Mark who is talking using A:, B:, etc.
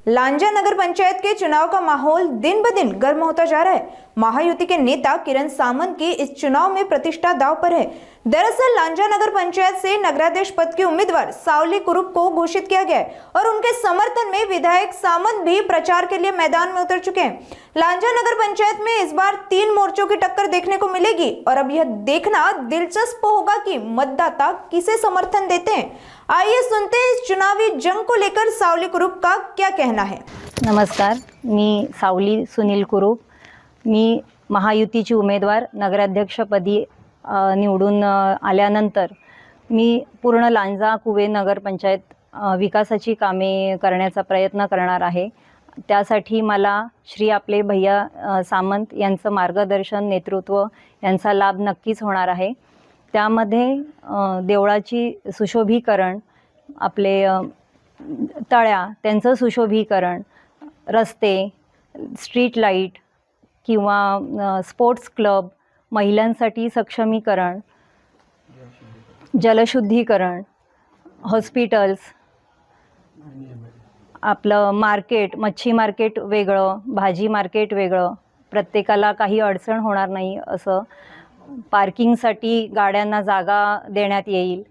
A: लांजा नगर पंचायत के चुनाव का माहौल दिन ब दिन गर्म होता जा रहा है। महायुति के नेता किरण सामंत की इस चुनाव में प्रतिष्ठा दांव पर है। दरअसल लांजा नगर पंचायत से नगराध्यक्ष पद के उम्मीदवार सावली कुरूप को घोषित किया गया है और उनके समर्थन में विधायक सामंत भी प्रचार के लिए मैदान में उतर चुके हैं। लांजा नगर पंचायत में इस बार 3 मोर्चों की टक्कर देखने को मिलेगी और अब यह देखना दिलचस्प होगा कि मतदाता किसे समर्थन देते हैं। आइए सुनते हैं इस चुनावी जंग को लेकर सावली कुरूप का क्या कहना है।
B: नमस्कार, मी सावली सुनील कुरूप। मी महायुतीची उमेदवार नगराध्यक्षपदी निवडून आल्यानंतर मी पूर्ण लांजा कुवे नगरपंचायत विकासाची कामे करण्याचा प्रयत्न करणार आहे। त्यासाठी मला श्री आपले भैया सामंत यांचं मार्गदर्शन, नेतृत्व यांचा लाभ नक्कीच होणार आहे। त्यामध्ये देवळाची सुशोभीकरण, आपले तळ्या त्यांचं सुशोभीकरण, रस्ते, स्ट्रीट लाईट किंवा स्पोर्ट्स क्लब, महिलांसाठी सक्षमीकरण, जलशुद्धीकरण, हॉस्पिटल्स, आपलं मार्केट, मच्छी मार्केट वेगळं, भाजी मार्केट वेगळं, प्रत्येकाला काही अडचण होणार नाही असं, पार्किंगसाठी गाड्यांना जागा देण्यात येईल,